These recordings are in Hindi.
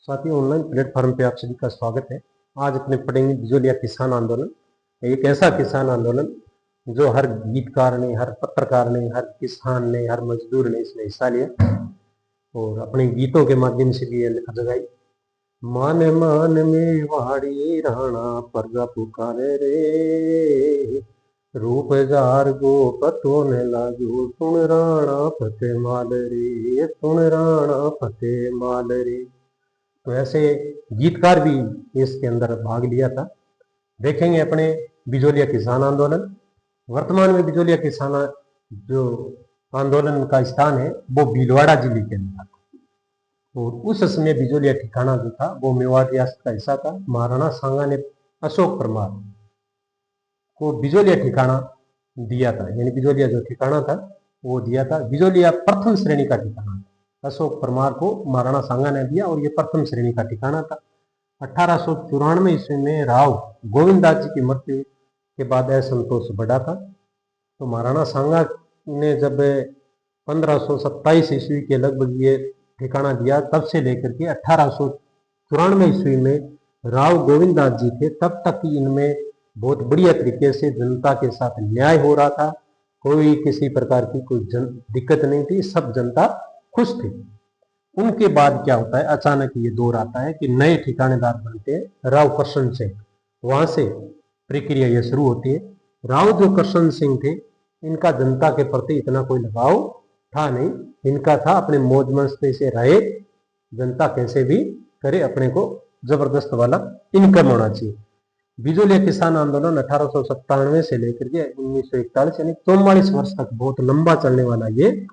साथियों, ऑनलाइन प्लेटफॉर्म पे आप सभी का स्वागत है। आज अपने पढ़ेंगे बिजोलिया किसान आंदोलन। एक ऐसा किसान आंदोलन जो हर गीतकार ने, हर पत्रकार ने, हर किसान ने, हर मजदूर ने इसमें हिस्सा लिया और अपने गीतों के माध्यम से भी ये जगाई। मान मान में वाड़ी राणा प्रजा पुकारे रे, रूप जार गो पतो ने लागू, सुन राणा फतेह माल रे, सुन राणा फतेह माल रे। तो ऐसे गीतकार भी इसके अंदर भाग लिया था। देखेंगे अपने बिजोलिया किसान आंदोलन। वर्तमान में बिजोलिया किसान जो आंदोलन का स्थान है वो भीलवाड़ा जिले के अंदर था और उस समय बिजोलिया ठिकाना जो था वो मेवाड़ रियासत का हिस्सा था। महाराणा सांगा ने अशोक परमार को बिजोलिया ठिकाना दिया था, यानी बिजोलिया जो ठिकाना था वो दिया था। बिजोलिया प्रथम श्रेणी का ठिकाना था। अशोक परमार को महाराणा सांगा ने दिया और ये प्रथम श्रेणी का ठिकाना था। 1894 ईस्वी में राव गोविंददास जी की मृत्यु के बाद असंतोष बढ़ा था। तो महाराणा सांगा ने जब 1527 ईस्वी के लगभग ये ठिकाना दिया, तब से लेकर के 1894 ईस्वी में राव गोविंददास जी थे, तब तक इनमें बहुत बढ़िया तरीके से जनता के साथ न्याय हो रहा था। कोई किसी प्रकार की कोई दिक्कत नहीं थी, सब जनता खुश थी। उनके बाद क्या होता है, अचानक ये दौर आता है कि नए ठिकानेदार बनते हैं राव करशन सिंह। वहां से प्रक्रिया ये शुरू होती है। राव जो करशन सिंह थे, इनका जनता के प्रति इतना कोई लगाव था नहीं। इनका था अपने मौज मस्ती से रहे, जनता कैसे भी करे, अपने को जबरदस्त वाला इनकम होना चाहिए। बिजोलिया किसान आंदोलन 1897 से लेकर के 1941 यानी 44 वर्ष तक बहुत लंबा चलने वाला ये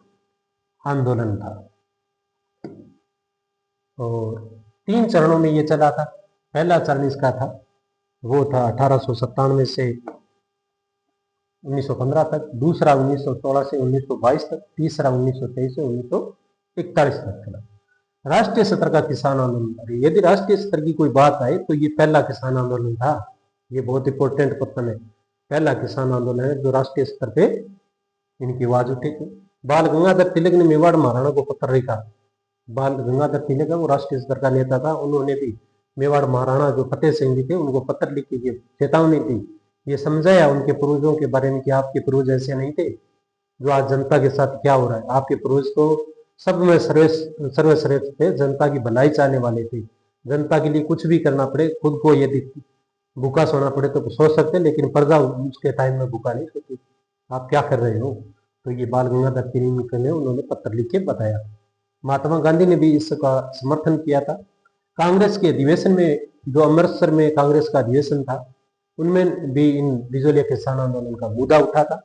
आंदोलन था और 3 चरणों में ये चला था। पहला चरण इसका था वो था 1897 से 1915 तक, दूसरा 1916 से 1922 तक, तीसरा 1923 से 1941 तक चला। राष्ट्रीय स्तर का किसान आंदोलन, यदि राष्ट्रीय स्तर की कोई बात आए तो ये पहला किसान आंदोलन था। ये बहुत इंपॉर्टेंट क्वेश्चन है। पहला किसान आंदोलन है जो राष्ट्रीय स्तर पे इनकी आवाज उठी थी। बाल गंगाधर तिलक ने मेवाड़ महाराणा को पत्र लिखा। बाल गंगाधर तिलक है वो राष्ट्रीय स्तर का नेता था। उन्होंने भी मेवाड़ महाराणा जो फतेह सिंह जी थे उनको पत्र लिख के चेतावनी दी, ये समझाया उनके पूर्वजों के बारे में कि आपके पूर्वज ऐसे नहीं थे जो आज जनता के साथ क्या हो रहा है। आपके पूर्वज तो सब में सर्वश्रेष्ठ थे, जनता की भलाई चाहने वाले थे। जनता के लिए कुछ भी करना पड़े, खुद को यदि भूखा सोना पड़े तो सो सकते, लेकिन प्रजा उसके टाइम में भूखा नहीं सोती। आप क्या कर रहे हो? तो ये बाल गंगाधर तिलक ने उन्होंने पत्र लिख के बताया। महात्मा गांधी ने भी इसका समर्थन किया था। कांग्रेस के अधिवेशन में, जो अमृतसर में कांग्रेस का अधिवेशन था, उनमें भी इन बिजोलिया किसान आंदोलन का मुद्दा उठा था।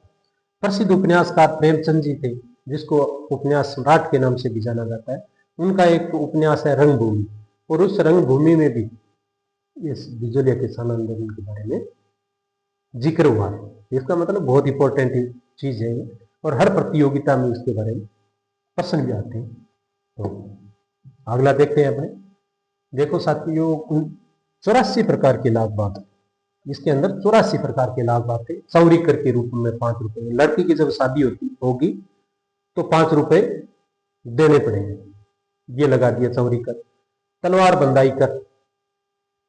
प्रसिद्ध उपन्यासकार प्रेमचंद जी थे, जिसको उपन्यास सम्राट के नाम से भी जाना जाता है। उनका एक उपन्यास है रंगभूमि, और उस रंगभूमि में भी इस बिजोलिया किसान आंदोलन के बारे में जिक्र हुआ है। इसका मतलब बहुत इंपॉर्टेंट चीज है और हर प्रतियोगिता में इसके बारे में प्रश्न भी आते हैं। तो अगला देखते हैं अपने। देखो साथियों, 84 प्रकार के लाभ बात, इसके अंदर 84 प्रकार के लाभ बात है। चौरी कर के रूप में 5 रुपए, लड़की की जब शादी होगी तो 5 रुपए देने पड़ेंगे, ये लगा दिया चौरी कर। तलवार बंदाई कर,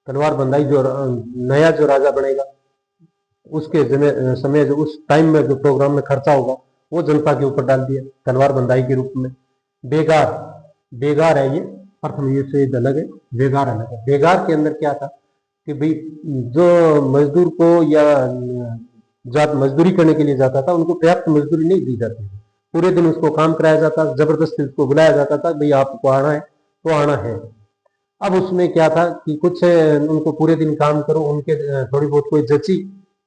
तलवार बंदाई जो नया जो राजा बनेगा उसके समय जो उस टाइम में जो प्रोग्राम में खर्चा होगा वो जनता के ऊपर डाल दिया तलवार बंदाई के रूप में। बेगार, बेगार है ये, प्रथम युद्ध से अलग है, बेगार अलग है। बेगार के अंदर क्या था कि भाई जो मजदूर को या मजदूरी करने के लिए जाता था उनको पर्याप्त मजदूरी नहीं दी जाती, पूरे दिन उसको काम कराया जाता, जबरदस्ती उसको बुलाया जाता था, भाई आपको आना है तो आना है। अब उसमें क्या था कि कुछ उनको पूरे दिन काम करो, उनके थोड़ी बहुत कोई जची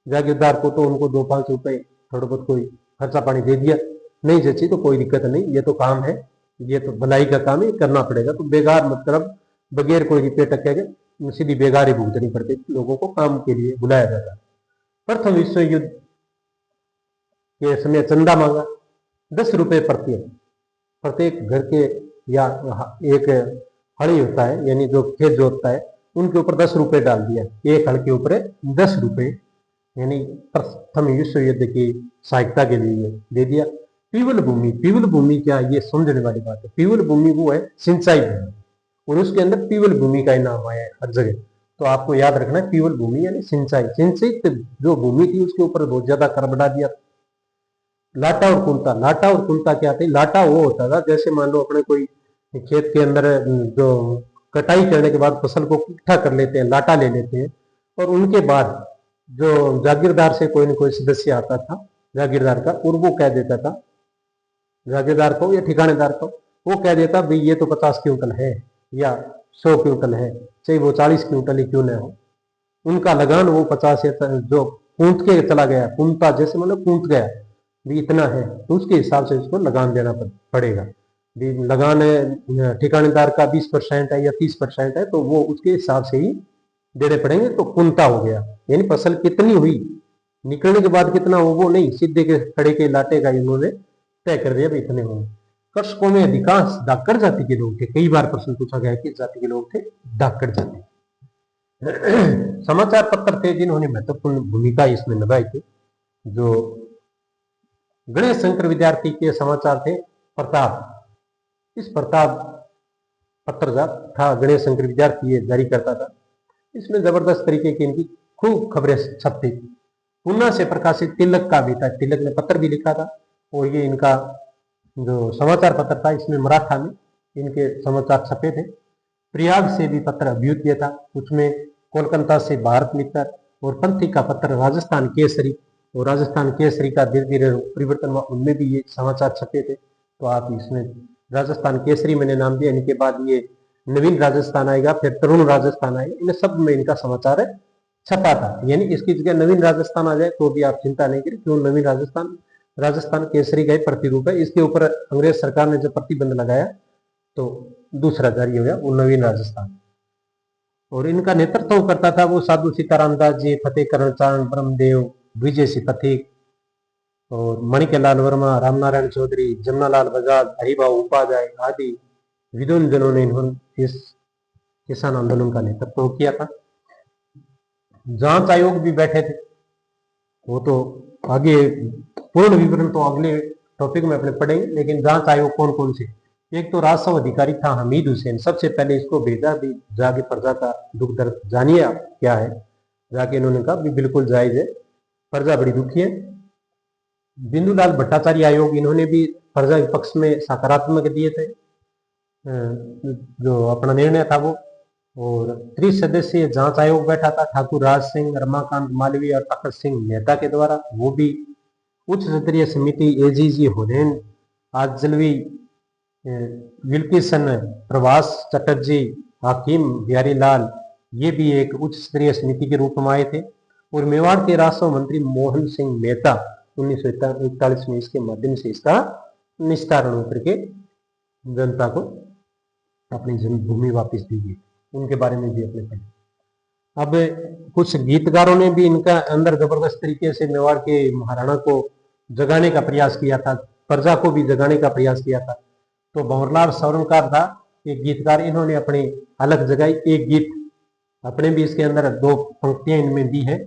जागीरदार को तो उनको 2-5 रुपए थोड़ा बहुत कोई खर्चा पानी दे दिया, नहीं जची तो कोई दिक्कत नहीं, ये तो काम है, ये तो भलाई का काम है, करना पड़ेगा। तो बेगार मतलब बगैर कोई रुपये टके के सीधी बेगारी भुगतनी पड़ती, लोगों को काम के लिए बुलाया जाता। प्रथम विश्व युद्ध के समय चंदा मांगा 10 रुपए प्रत्येक घर के, या एक हड़ी होता है यानी जो खेत जोतता है उनके ऊपर 10 रुपए डाल दिया, एक हड़ के ऊपर 10 रुपए, यानी प्रथम विश्व युद्ध की सहायता के लिए दे दिया। पीवल भूमि, पीवल भूमि क्या, ये समझने वाली बात है। पीवल भूमि वो है सिंचाई भूमि, और उसके अंदर पीवल भूमि का नाम आया है हर जगह। तो आपको याद रखना है पीवल भूमि यानी सिंचाई, सिंचित जो भूमि थी उसके ऊपर बहुत ज्यादा कर बढ़ा दिया। लाटा और कुंता, लाटा और कुंता क्या थे? लाटा वो होता था जैसे मान लो अपने कोई खेत के अंदर जो कटाई करने के बाद फसल को इकट्ठा कर लेते हैं, लाटा ले लेते हैं, और उनके बाद जो जागीरदार से कोई न कोई सदस्य आता था जागीरदार का, और वो कह देता था जागीरदार को या ठिकानेदार को, वो कह देता भाई ये तो 50 क्विंटल है या 100 क्विंटल है, चाहे वो 40 क्विंटल ही क्यों न हो, उनका लगान वो 50 जो कूट के चला गया, कुंता जैसे मतलब कूट गया भी इतना है, तो उसके हिसाब से उसको लगान देना पड़ेगा। लगान ठिकानेदार का 20% है या 30% है, तो वो उसके हिसाब से ही देने पड़ेंगे। तो कुंता हो गया, यानी फसल कितनी हुई, निकलने के बाद कितना हो वो नहीं, सीधे के खड़े के लाटे का इन्होंने तय कर दिया भी इतने होंगे। कृषकों में अधिकांश धाकड़ जाति के लोग थे। कई बार प्रश्न पूछा गया किस जाति के लोग थे? धाकड़ जाति। समाचार पत्र थे जिन्होंने महत्वपूर्ण भूमिका इसमें निभाई थी। जो गणेश शंकर विद्यार्थी के समाचार थे प्रताप, इस प्रताप पत्र था गणेश शंकर विद्यार्थी ये जारी करता था। इसमें जबरदस्त तरीके की इनकी खूब खबरें छपती। पूना से प्रकाशित तिलक का भी था, तिलक ने पत्र भी लिखा था, और ये इनका जो समाचार पत्र था इसमें मराठा में इनके समाचार छपे थे। प्रयाग से भी पत्र अभ्युदय था, उसमें कोलकाता से भारत मित्र और पंथी का पत्र राजस्थान केसरी, और राजस्थान केसरी का धीरे धीरे परिवर्तन हुआ, उनमें भी ये समाचार छपे थे। तो आप इसमें राजस्थान केसरी मैंने नाम दिया, इनके बाद ये नवीन राजस्थान आएगा, फिर तरुण राजस्थान आएगा, इन सब में इनका समाचार छपा था। यानी इसकी जगह नवीन राजस्थान आ जाए तो भी आप चिंता नहीं करें, क्यों नवीन राजस्थान, राजस्थान केसरी का प्रतिरूप है। इसके ऊपर अंग्रेज सरकार ने जब प्रतिबंध लगाया तो दूसरा जारी हो गया वो नवीन राजस्थान। और इनका नेतृत्व करता था वो साधु सीताराम दास जी, फतेह करण चारण ब्रह्मदेव, विजय सिंह पथिक, और मणिकलाल वर्मा, रामनारायण चौधरी, जमनालाल बजाज, हरिभाऊ उपाध्याय आदि विद्वान जनों ने इन्होंने इस किसान आंदोलन का नेतृत्व किया था। जांच आयोग भी बैठे थे, वो तो आगे पूर्ण विवरण तो अगले टॉपिक में अपने पढ़ेंगे। लेकिन जांच आयोग कौन कौन से? एक तो राजस्व अधिकारी था हमीद हुसैन, सबसे पहले इसको भेजा भी जाके प्रजा का दुख दर्द जानिए आप क्या है। जाके इन्होंने कहा भी बिल्कुल जायज है, प्रजा बड़ी दुखी है। बिंदुलाल भट्टाचार्य आयोग, इन्होंने भी प्रजा के पक्ष में सकारात्मक दिए थे जो अपना निर्णय था वो। और त्रिसदस्यीय जांच आयोग बैठा था ठाकुर राज सिंह, रमाकांत मालवीय और तखत सिंह मेहता के द्वारा, वो भी। उच्च स्तरीय समिति एजीजी हुनैन आजलवी, विल्किसन, प्रभास चटर्जी, हाकिम बिहारी लाल, ये भी एक उच्च स्तरीय समिति के रूप में आए थे। और मेवाड़ के राजस्व मंत्री मोहन सिंह मेहता 1941 में इसके माध्यम से इसका निस्तारण होकर के जनता को अपनी जन्मभूमि वापस दी गई, उनके बारे में भी अपने पढ़े। अब कुछ गीतकारों ने भी इनका अंदर जबरदस्त तरीके से मेवाड़ के महाराणा को जगाने का प्रयास किया था, प्रजा को भी जगाने का प्रयास किया था। तो भंवरलाल सौरनकार था एक गीतकार, इन्होंने अपनी अलग जगाई एक गीत अपने भी इसके अंदर 2 पंक्तियां इनमें दी है।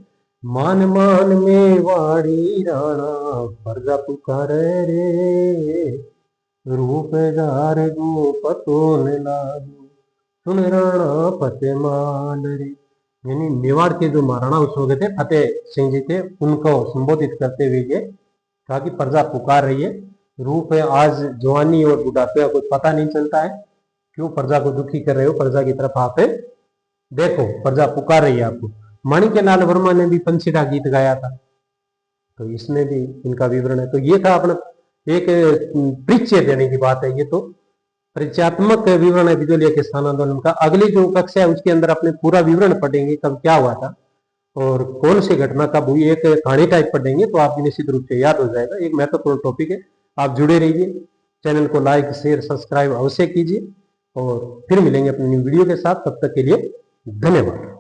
मान मान मेवाड़ी राणा प्रजा पुकारे रे, रूप जार गो पतो न लागू, सुन राणा फतेह मान रे। यानी मेवाड़ के जो महाराणा उस वक्त थे फतेह सिंह जी थे, उनको संबोधित करते हुए ये कहा कि प्रजा पुकार रही है, रूप है आज जवानी और बुढ़ापे का कुछ पता नहीं चलता है, क्यों प्रजा को दुखी कर रहे हो, प्रजा की तरफ आप देखो, प्रजा पुकार रही है आपको। माणिक्यलाल वर्मा ने भी पंछीड़ा गीत गाया था, तो इसमें भी इनका विवरण है। तो ये था अपना एक परिचय देने की बात है, ये तो परिचयात्मक विवरण है बिजलिया किसान आंदोलन का। अगली जो कक्षा है उसके अंदर अपने पूरा विवरण पढ़ेंगे, कब क्या हुआ था और कौन सी घटना कब हुई, एक कहानी टाइप पढ़ेंगे तो आपको निश्चित रूप से याद हो जाएगा। एक महत्वपूर्ण टॉपिक है, आप जुड़े रहिए, चैनल को लाइक शेयर सब्सक्राइब अवश्य कीजिए, और फिर मिलेंगे अपनी न्यू वीडियो के साथ। तब तक के लिए धन्यवाद।